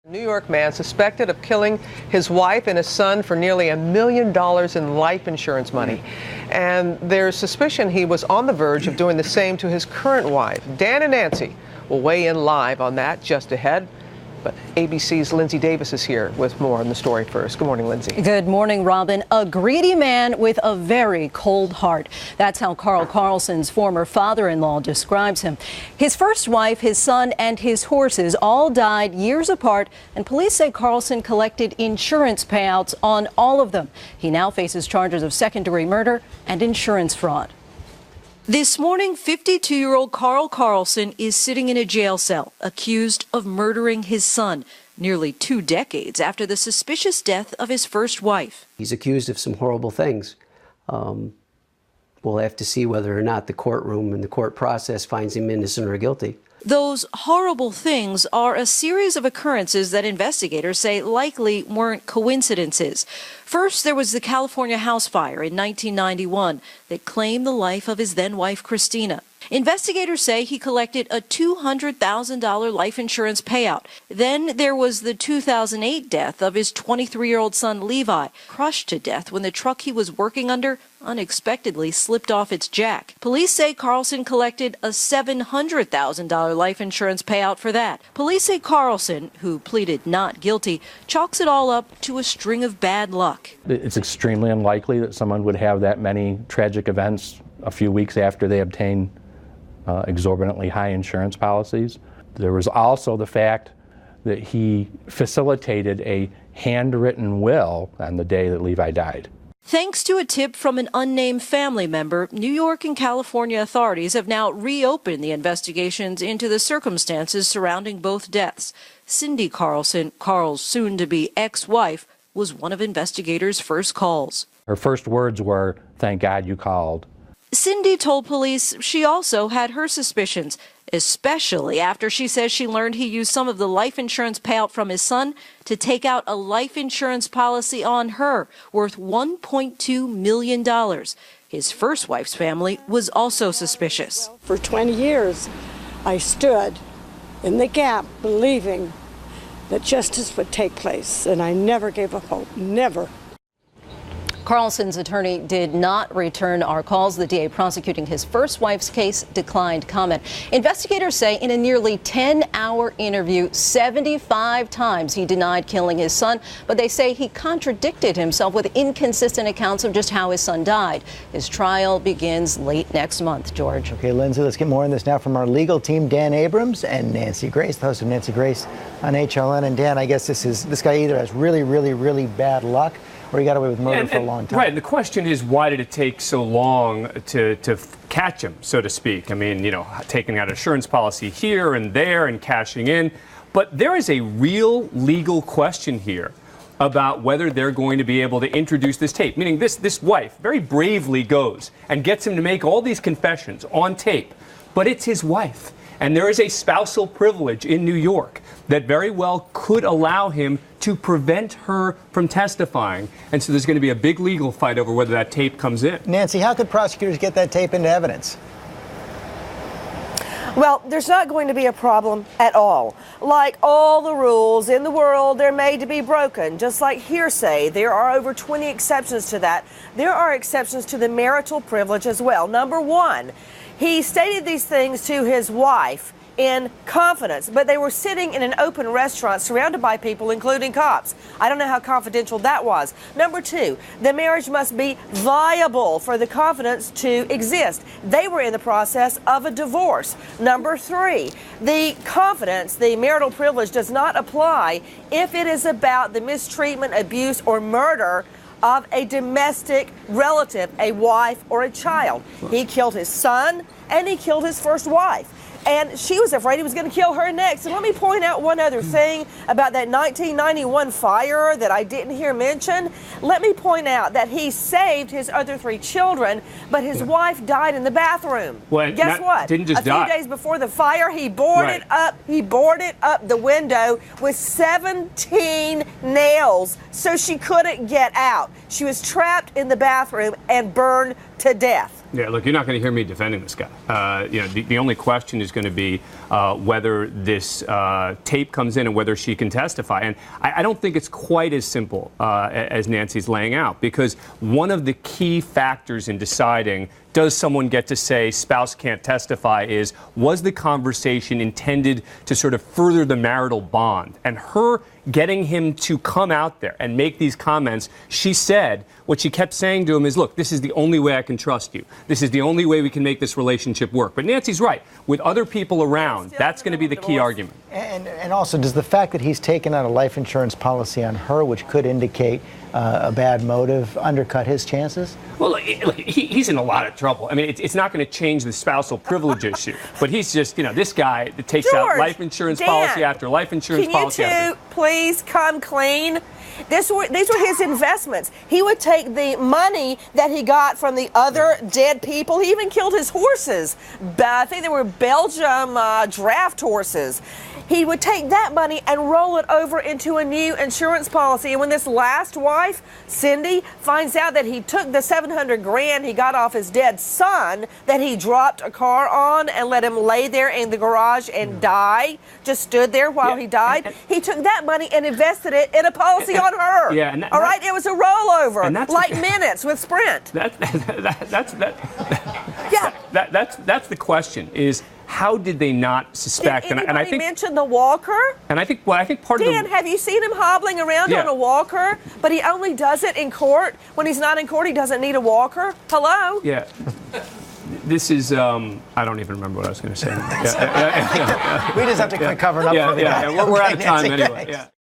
New York man suspected of killing his wife and his son for nearly $1 million in life insurance money. And there's suspicion he was on the verge of doing the same to his current wife. Dan and Nancy will weigh in live on that just ahead. But ABC's Lindsay Davis is here with more on the story first. Good morning, Lindsay. Good morning, Robin. A greedy man with a very cold heart. That's how Carl Carlson's former father-in-law describes him. His first wife, his son, and his horses all died years apart, and police say Carlson collected insurance payouts on all of them. He now faces charges of second-degree murder and insurance fraud. This morning, 52-year-old Carl Carlson is sitting in a jail cell, accused of murdering his son, nearly 2 decades after the suspicious death of his first wife. He's accused of some horrible things. We'll have to see whether or not the courtroom and the court process finds him innocent or guilty. Those horrible things are a series of occurrences that investigators say likely weren't coincidences. First, there was the California house fire in 1991 that claimed the life of his then-wife, Christina. Investigators say he collected a $200,000 life insurance payout. Then there was the 2008 death of his 23-year-old son, Levi, crushed to death when the truck he was working under unexpectedly slipped off its jack. Police say Carlson collected a $700,000 life insurance payout for that. Police say Carlson, who pleaded not guilty, chalks it all up to a string of bad luck. It's extremely unlikely that someone would have that many tragic events a few weeks after they obtain exorbitantly high insurance policies. There was also the fact that he facilitated a handwritten will on the day that Levi died. Thanks to a tip from an unnamed family member, New York and California authorities have now reopened the investigations into the circumstances surrounding both deaths. Cindy Carlson, Carl's soon-to-be ex-wife, was one of investigators' first calls. Her first words were, "Thank God you called." Cindy told police she also had her suspicions, especially after she says she learned he used some of the life insurance payout from his son to take out a life insurance policy on her worth $1.2 million. His first wife's family was also suspicious. For 20 years, I stood in the gap believing that justice would take place, and I never gave up hope, never. Carlson's attorney did not return our calls. The DA prosecuting his first wife's case declined comment. Investigators say in a nearly 10-hour interview, 75 times he denied killing his son, but they say he contradicted himself with inconsistent accounts of just how his son died. His trial begins late next month, George. Okay, Lindsay, let's get more on this now from our legal team, Dan Abrams and Nancy Grace, the host of Nancy Grace on HLN. And Dan, I guess this guy either has really bad luck, or he got away with murder for a long time. Right, and the question is, why did it take so long to catch him, so to speak? I mean, you know, taking out insurance policy here and there and cashing in. But there is a real legal question here about whether they're going to be able to introduce this tape. Meaning this wife very bravely goes and gets him to make all these confessions on tape. But it's his wife. And there is a spousal privilege in New York that very well could allow him to prevent her from testifying. And so there's going to be a big legal fight over whether that tape comes in. Nancy, how could prosecutors get that tape into evidence? Well, there's not going to be a problem at all. Like all the rules in the world, they're made to be broken. Just like hearsay, there are over 20 exceptions to that. There are exceptions to the marital privilege as well. Number one, he stated these things to his wife in confidence, but they were sitting in an open restaurant surrounded by people, including cops. I don't know how confidential that was. Number two, the marriage must be viable for the confidence to exist. They were in the process of a divorce. Number three, the confidence, the marital privilege does not apply if it is about the mistreatment, abuse, or murder of a domestic relative, a wife or a child. He killed his son and he killed his first wife. And she was afraid he was going to kill her next. And let me point out one other thing about that 1991 fire that I didn't hear mentioned. Let me point out that he saved his other 3 children, but his wife died in the bathroom. Well, guess what? Didn't just die. A few days before the fire, he boarded up the window with 17 nails so she couldn't get out. She was trapped in the bathroom and burned to death. Yeah, look, you're not going to hear me defending this guy. The only question is going to be whether this tape comes in and whether she can testify. And I don't think it's quite as simple as Nancy's laying out, because one of the key factors in deciding does someone get to say spouse can't testify is, was the conversation intended to sort of further the marital bond? And her getting him to come out there and make these comments, she said, what she kept saying to him is, look, this is the only way I can trust you. This is the only way we can make this relationship work. But Nancy's right. With other people around, that's going to be the key argument. And also, does the fact that he's taken out a life insurance policy on her, which could indicate a bad motive, undercut his chances? Well, look, he's in a lot of trouble. I mean, it's not going to change the spousal privilege issue. But he's just, this guy that takes out life insurance policy after life insurance policy after. Can you two please come clean? These were his investments. He would take the money that he got from the other dead people. He even killed his horses. I think they were Belgium draft horses. He would take that money and roll it over into a new insurance policy. And when this last wife, Cindy, finds out that he took the $700,000 he got off his dead son that he dropped a car on and let him lay there in the garage and die, just stood there while he died, he took that money and invested it in a policy on her. Yeah, all right, it was a rollover, like minutes with Sprint. That's the question. Is how did they not suspect? Did anybody mention the walker? And I think part of Dan, have you seen him hobbling around on a walker? But he only does it in court. When he's not in court, he doesn't need a walker. Hello? Yeah. This is, I don't even remember what I was going to say. We just have to quit covering up for the guy. We're out of time anyway. Yeah.